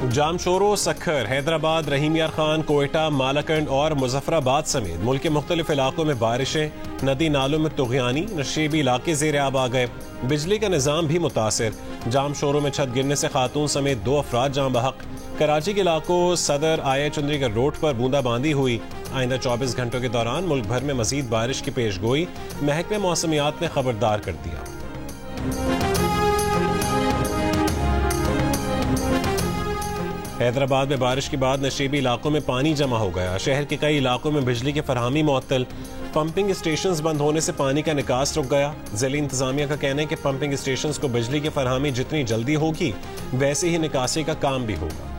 जामशोरो, सखर, हैदराबाद, रहीम यार खान, कोयटा, मालाकंड और मुजफ्फराबाद समेत मुल्क के मुख्तलिफ इलाकों में बारिशें, नदी नालों में तुग़यानी, नशेबी इलाके ज़ेर आब आ गए। बिजली का निज़ाम भी मुतासिर। जामशोरो में छत गिरने से खातून समेत 2 अफराद जाँ बहक। कराची के इलाकों सदर आया चंद्रीगढ़ रोड पर बूंदाबांदी हुई। आइंदा 24 घंटों के दौरान मुल्क भर में मजीद बारिश की पेश गोई महकमे मौसमियात ने खबरदार कर दिया। हैदराबाद में बारिश के बाद नशेबी इलाकों में पानी जमा हो गया। शहर के कई इलाकों में बिजली की फरहमी मुअत्तल। पंपिंग स्टेशंस बंद होने से पानी का निकास रुक गया। ज़िली इंतजामिया का कहना है कि पंपिंग स्टेशंस को बिजली की फरहमी जितनी जल्दी होगी वैसे ही निकासी का काम भी होगा।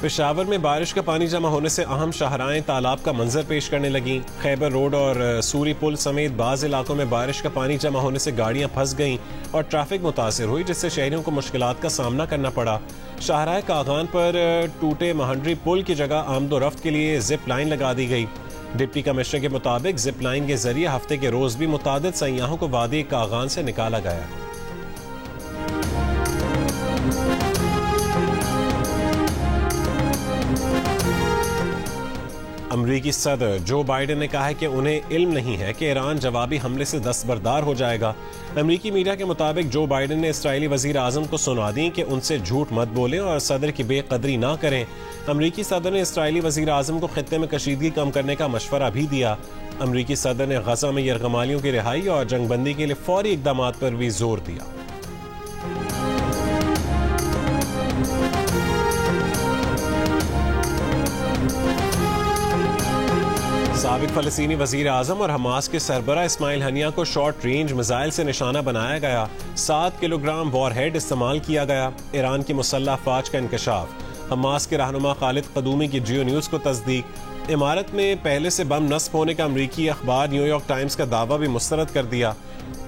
पेशावर में बारिश का पानी जमा होने से अहम शाहराएं तालाब का मंजर पेश करने लगी। खैबर रोड और सूरी पुल समेत बाज़ इलाकों में बारिश का पानी जमा होने से गाड़ियां फंस गईं और ट्रैफिक मुतासिर हुई, जिससे शहरियों को मुश्किलात का सामना करना पड़ा। शाहराए कागान पर टूटे महंडरी पुल की जगह आमदोरफ्त के लिए जिप लाइन लगा दी गई। डिप्टी कमिश्नर के मुताबिक जिप लाइन के जरिए हफ्ते के रोज भी मुतादिद सयाहों को वादी कागान से निकाला गया। अमरीकी सदर जो बाइडेन ने कहा है कि उन्हें इल्म नहीं है कि ईरान जवाबी हमले से दस्तबरदार हो जाएगा। अमरीकी मीडिया के मुताबिक जो बाइडेन ने इस्राएली वजीर आजम को सुना दी कि उनसे झूठ मत बोलें और सदर की बेकदरी ना करें। अमरीकी सदर ने इस्राएली वजीर आजम को खित्ते में कशीदगी कम करने का मशवरा भी दिया। अमरीकी सदर ने गजा में यरगमालियों की रिहाई और जंगबंदी के लिए फौरी इकदाम पर भी जोर दिया। साबिक फलस्तीनी वजीर आजम और हमास के सरबरा इस्माइल हनिया को शॉर्ट रेंज मिसाइल से निशाना बनाया गया। 7 किलोग्राम वॉरहेड इस्तेमाल किया गया। ईरान की मुसल्लह अफवाज का इंकशाफ। हमास के रहनुमा खालिद कदूमी की जियो न्यूज को तस्दीक। इमारत में पहले से बम नस्ब होने का अमरीकी अखबार न्यूयॉर्क टाइम्स का दावा भी मुस्तरद कर दिया।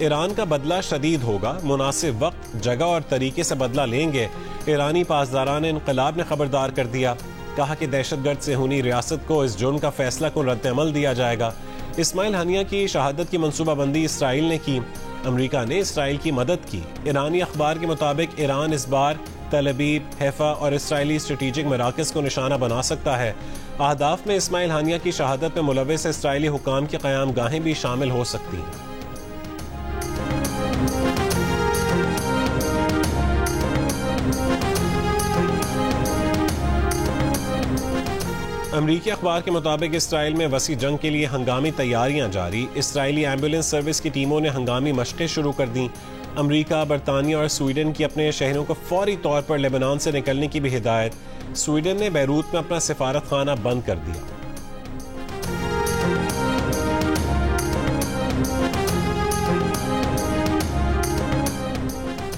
ईरान का बदला शदीद होगा, मुनासिब वक्त, जगह और तरीके से बदला लेंगे। ईरानी पासदारान इनकलाब ने खबरदार कर दिया। कहा कि दहशतगर्द से हुनी रियासत को इस जुर्म का फैसला को रद्द-ए-अमल दिया जाएगा। इस्माइल हनिया की शहादत की मंसूबाबंदी इसराइल ने की। अमरीका ने इसराइल की मदद की। ईरानी अखबार के मुताबिक ईरान इस बार तल अबीब, हैफा और इसराइली स्ट्रेटेजिक मराकज़ को निशाना बना सकता है। अहदाफ में इस्माइल हनिया की शहादत में मुलव्वस इसराइली हुकाम की क़याम गाहें भी शामिल हो सकती हैं। अमरीकी अखबार के मुताबिक इसराइल में वसी जंग के लिए हंगामी तैयारियां जारी। इसराइली एम्बुलेंस सर्विस की टीमों ने हंगामी मशक़ें शुरू कर दी। अमरीका, बरतानिया और स्वीडन की अपने शहरों को फौरी तौर पर लेबनान से निकलने की भी हिदायत। स्वीडन ने बैरूत में अपना सिफारत खाना बंद कर दिया।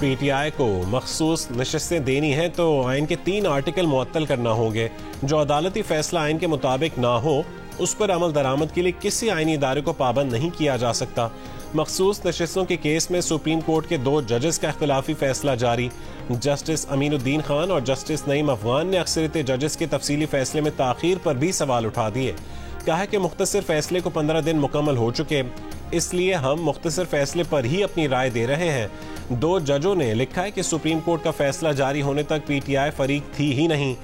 पीटीआई को मखसूस नशस्तें देनी है तो आइन के 3 आर्टिकल मुअत्तल करना होंगे। जो अदालती फैसला आइन के मुताबिक ना हो उस पर अमल दरामद के लिए किसी आइनी इदारे को पाबंद नहीं किया जा सकता। मखसूस नशस्तों के केस में सुप्रीम कोर्ट के 2 जजेस का इख्तिलाफी फैसला जारी। जस्टिस अमीनुद्दीन खान और जस्टिस नईम अफगान ने अक्सरियत जजेस के तफसीली फैसले में ताखीर पर भी सवाल उठा दिए। कहा कि मुख्तसर फैसले को 15 दिन मुकम्मल हो चुके, इसलिए हम मुख्तसर फैसले पर ही अपनी राय दे रहे हैं। 2 जजों ने लिखा है कि सुप्रीम कोर्ट का फैसला जारी होने तक पीटीआई फरीक थी ही नहीं।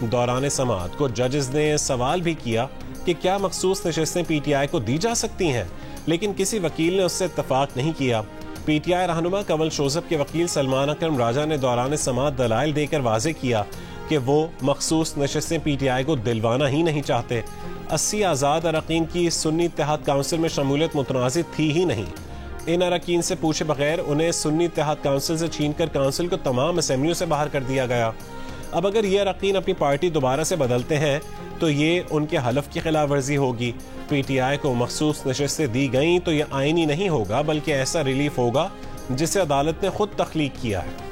दौरान समाअत को जजेस ने सवाल भी किया कि क्या मखसूस नशस्तें पीटीआई को दी जा सकती हैं, लेकिन किसी वकील ने उससे इत्तफाक नहीं किया। पीटीआई रहनुमा कंवल शोजब के वकील सलमान अकरम राजा ने दौरान समाअत दलाइल देकर वाजे किया कि वो मखसूस नशस्तें पीटीआई को दिलवाना ही नहीं चाहते। 80 आज़ाद अरकान की सुन्नी इत्तेहाद काउंसिल में शमूलियत मुतनाज़िर थी ही नहीं। इन अरकान से पूछे बगैर उन्हें सुन्नी इत्तेहाद काउंसिल से छीनकर काउंसिल को तमाम असेंबलियों से बाहर कर दिया गया। अब अगर ये अरकान अपनी पार्टी दोबारा से बदलते हैं तो ये उनके हलफ की खिलाफ वर्जी होगी। पीटीआई को मखसूस नशस्तें दी गई तो यह आईनी नहीं होगा, बल्कि ऐसा रिलीफ होगा जिसे अदालत ने खुद तख्लीक किया है।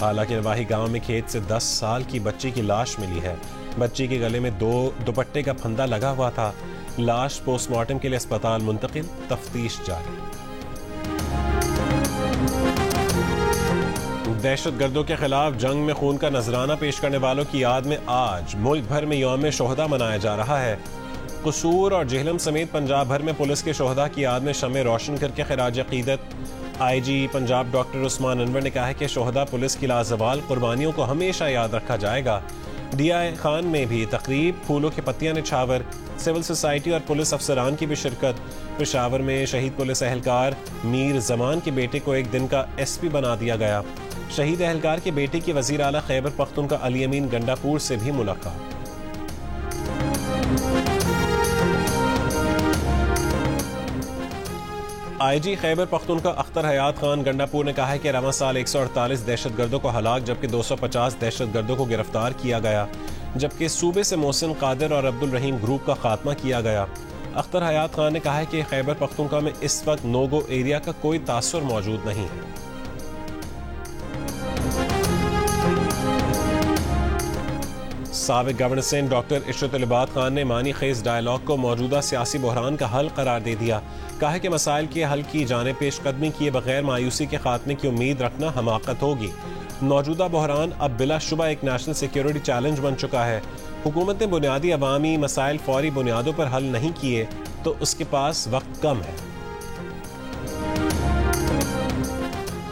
हालांकि नवाही गांव में खेत से 10 साल की बच्ची की लाश मिली है। बच्ची के गले में 2 दुपट्टे का फंदा लगा हुआ था। लाश पोस्टमार्टम के लिए अस्पताल मुंतकिल, तफ्तीश जारी। दहशतगर्दों के खिलाफ जंग में खून का नजराना पेश करने वालों की याद में आज मुल्क भर में यौम शोहदा मनाया जा रहा है। कसूर और जेहलम समेत पंजाब भर में पुलिस के शोहदा की याद में शमे रोशन करके खिराज अकीदत। IG पंजाब डॉक्टर उस्मान अनवर ने कहा है कि शोहदा पुलिस की लाजवाल कुर्बानियों को हमेशा याद रखा जाएगा। DI खान में भी तकरीब, फूलों की पत्तियां निछावर, सिविल सोसाइटी और पुलिस अफसरान की भी शिरकत। पेशावर में शहीद पुलिस एहलकार मीर जमान के बेटे को एक दिन का SP बना दिया गया। शहीद एहलकार के बेटे की वजीर आला खैबर पख्तूनख्वा अली अमीन गंडापुर से भी मुलाकात। IG खैबर पख्तूनख्वा अख्तर हयात खान गंडापुर ने कहा है कि रवा साल 148 दहशतगर्दों को हलाक जबकि 250 दहशतगर्दों को गिरफ्तार किया गया, जबकि सूबे से मोहसिन कादिर और अब्दुल रहीम ग्रुप का खात्मा किया गया। अख्तर हयात खान ने कहा है कि खैबर पख्तूनख्वा में इस वक्त नो गो एरिया का कोई तासुर मौजूद नहीं है। साबिक गवर्नर सिंध डॉक्टर इशरत लिबात खान ने मानी खेज डायलॉग को मौजूदा सियासी बहरान का हल करार दे दिया। कहा है कि मसाइल के हल की जाने पेशकदमी किए बगैर मायूसी के खात्मे की उम्मीद रखना हमाकत होगी। मौजूदा बहरान अब बिलाशुबा एक नेशनल सिक्योरिटी चैलेंज बन चुका है। हुकूमत ने बुनियादी अवामी मसाइल फौरी बुनियादों पर हल नहीं किए तो उसके पास वक्त कम है।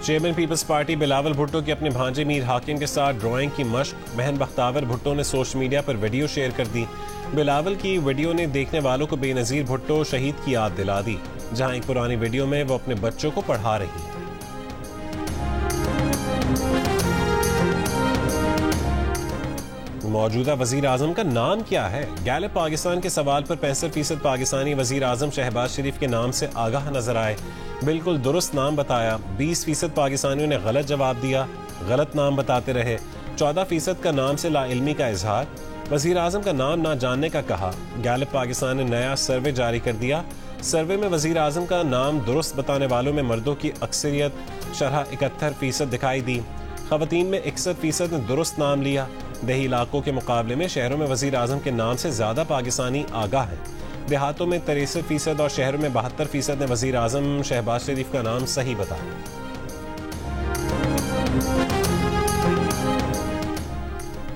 Chairman peoples party Bilawal Bhutto की अपने भांजे मीर हाकिम के साथ ड्राइंग की मश्क, बहन बख्तावर भुट्टो ने सोशल मीडिया पर वीडियो शेयर कर दी। बिलावल की वीडियो ने देखने वालों को बेनजीर भुट्टो शहीद की याद दिला दी, जहां एक पुरानी वीडियो में वो अपने बच्चों को पढ़ा रही है। मौजूदा वजीर आजम का नाम क्या है? गैलप पाकिस्तान के सवाल पर 65% पाकिस्तानी वजीर आजम शहबाज शरीफ के नाम से आगाह नजर आए। बिल्कुल दुरुस्त नाम बताया। 20% पाकिस्तानियों ने गलत जवाब दिया, गलत नाम बताते रहे। 14% का नाम से लाइल्मी का इजहार। वजीर आजम का नाम ना जानने का कहा। गैलप पाकिस्तान ने नया सर्वे जारी कर दिया। सर्वे में वजीर आजम का नाम दुरुस्त बताने वालों में मर्दों की अक्सरियत शरह 71% दिखाई दी। खवातीन में 61% ने दुरुस्त नाम लिया। देही इलाकों के मुकाबले में शहरों में वजीर आजम के नाम से ज्यादा पाकिस्तानी आगाह हैं। देहातों में 63% और शहरों में 72% ने वजीर आजम शहबाज शरीफ का नाम सही बताया।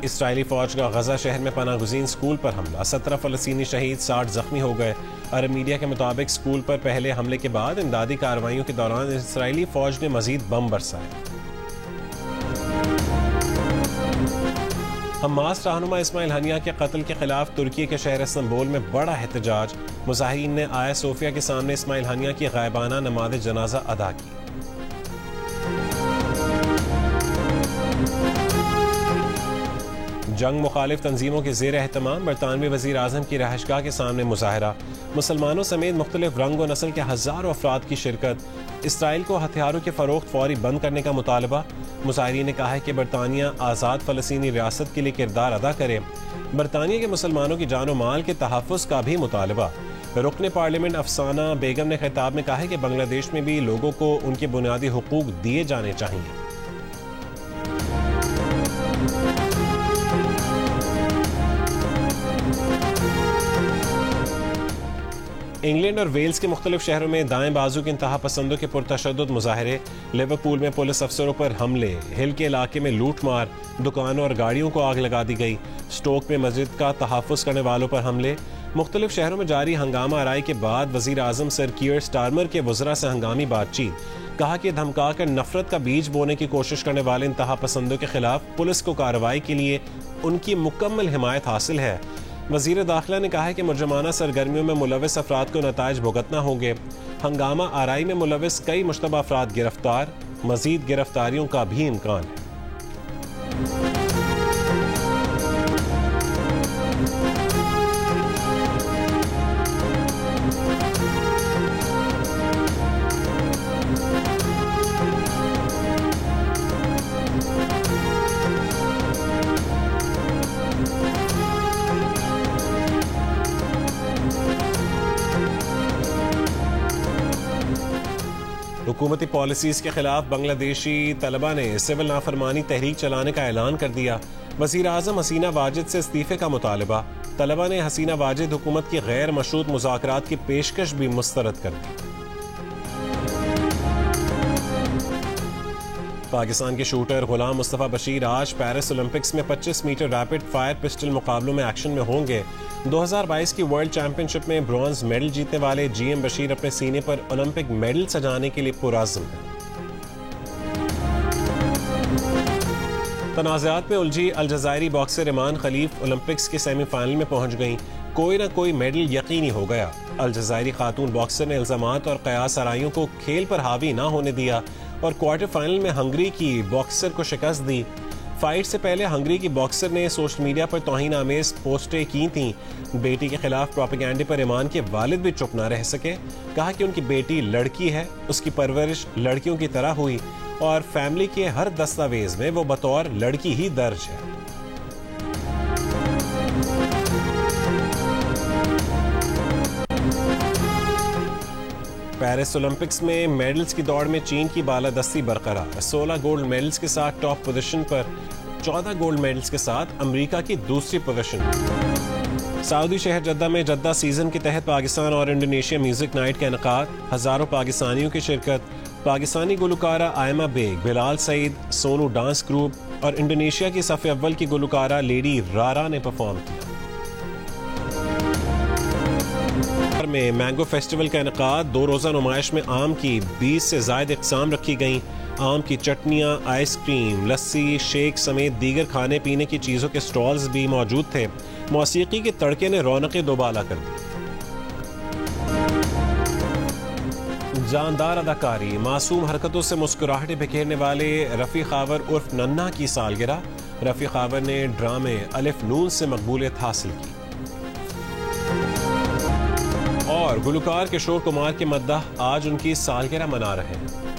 इसराइली फौज का गजा शहर में पनाह गुज़ीन स्कूल पर हमला, 17 फलस्तीनी शहीद, 60 जख्मी हो गए। अरब मीडिया के मुताबिक स्कूल पर पहले हमले के बाद इमदादी कार्रवाइयों के दौरान इसराइली फौज ने मजीद बम बरसाए। हमास रहनुमा इस्माइल हनिया के कत्ल के खिलाफ तुर्की के शहर इस्तांबुल में बड़ा एहतजाज। मुजाहिरीन ने आया सोफिया के सामने इस्माइल हनिया की गायबाना नमाज जनाजा अदा की। जंग मुखालिफ तंजीमों के जेर एहतमाम बरतानवी वजीर आजम की रहायशगाह के सामने मुजाहरा। मुसलमानों समेत मुख्तलिफ रंग व नस्ल के हजारों अफराद की शिरकत। इसराइल को हथियारों के फरोख्त फौरी बंद करने का मुतालबा। मुजाहिरीन ने कहा है कि बरतानिया आज़ाद फ़लस्तीनी रियासत के लिए किरदार अदा करे। बरतानिया के मुसलमानों की जान व माल के तहफ़्फ़ुज़ का भी मुतालबा। रुकने पार्लियामेंट अफसाना बेगम ने खिताब में कहा है कि बांग्लादेश में भी लोगों को उनके बुनियादी हुकूक दिए जाने चाहिए। इंग्लैंड और वेल्स के मुख्तलिफ शहरों में दाएं बाजू के इंतहा पसंदों के पुरतशद्दुद मुजाहरे। लिवरपूल में पुलिस अफसरों पर हमले। हिल के इलाके में लूट मार, दुकानों और गाड़ियों को आग लगा दी गई। स्टोक में मस्जिद का तहफ़्फ़ुज़ करने वालों पर हमले। मुख्तलिफ शहरों में जारी हंगामा आराई के बाद वजीर आजम सर कीयर स्टारमर के वज़रा से हंगामी बातचीत। कहा कि धमका कर नफरत का बीज बोने की कोशिश करने वाले इंतहा पसंदों के खिलाफ पुलिस को कार्रवाई के लिए उनकी मुकम्मल हिमायत हासिल है। वज़ीर दाखिला ने कहा है कि मुजरमाना सरगर्मियों में मुलविस अफराद को नताइज भुगतना होंगे। हंगामा आराई में मुलविस कई मुश्तबा अफराद गिरफ्तार। मजीद गिरफ्तारियों का भी इम्कान है। हुकूमती पॉलिसीज के खिलाफ बांग्लादेशी तलबा ने सिविल नाफरमानी तहरीक चलाने का ऐलान कर दिया। वज़ीर आज़म हसीना वाजिद से इस्तीफे का मुतालबा। तलबा ने हसीना वाजिद हुकूमत की गैर मशरूत मुज़ाकरात की पेशकश भी मुस्तरद कर दी। पाकिस्तान के शूटर गुलाम मुस्तफ़ा बशीर आज पेरिस ओलंपिक्स में 25 मीटर रैपिड फायर पिस्टल मुकाबलों में एक्शन में होंगे। 2022 की वर्ल्ड चैंपियनशिप में ब्रॉन्ज मेडल जीतने वाले GM बशीर अपने सीने पर ओलंपिक मेडल सजाने के लिए पुरअज़्म हैं। तनाज़ात में उलझी अलजायरी बॉक्सर इमान खलीफ ओलंपिक्स के सेमीफाइनल में पहुंच गईं। कोई ना कोई मेडल यकीनी हो गया। अलजायरी खातून बॉक्सर ने इल्जामात और कयास आराइयों को खेल पर हावी ना होने दिया और क्वार्टर फाइनल में हंगरी की बॉक्सर को शिकस्त दी। फाइट से पहले हंगरी की बॉक्सर ने सोशल मीडिया पर तौहीन आमेज पोस्टें की थीं। बेटी के खिलाफ प्रोपेगेंडे पर ईमान के वालिद भी चुप ना रह सके। कहा कि उनकी बेटी लड़की है, उसकी परवरिश लड़कियों की तरह हुई और फैमिली के हर दस्तावेज में वो बतौर लड़की ही दर्ज है। पेरिस ओलंपिक्स में मेडल्स की दौड़ में चीन की बालादस्ती बरकरार। 16 गोल्ड मेडल्स के साथ टॉप पोजीशन पर, 14 गोल्ड मेडल्स के साथ अमेरिका की दूसरी पोजीशन। सऊदी शहर जद्दा में जद्दा सीजन के तहत पाकिस्तान और इंडोनेशिया म्यूजिक नाइट का इनेकाद। हजारों पाकिस्तानियों की शिरकत। पाकिस्तानी गुलकारा आयमा बेग, बिलाल सईद, सोनू डांस ग्रुप और इंडोनेशिया की सफ़े अव्वल की गुलकारा लेडी रारा ने परफॉर्म किया। में मैंगो फेस्टिवल का इनेकाद। 2 रोज़ा नुमाइश में आम की 20 से ज़ायद इक़साम रखी गईं। आम की चटनियाँ, आइसक्रीम, लस्सी, शेक समेत दीगर खाने पीने की चीज़ों के स्टॉल्स भी मौजूद थे। मौसीकी के तड़के ने रौनकें दोबाला कर दी। जानदार अदाकारी, मासूम हरकतों से मुस्कुराहटें बिखेरने वाले रफ़ी खावर उर्फ नन्ना की सालगिरह। रफ़ी खावर ने ड्रामे अलिफ नून से मकबूलियत हासिल की। और गुलकार किशोर कुमार के मद्दाह आज उनकी सालगिरह मना रहे हैं।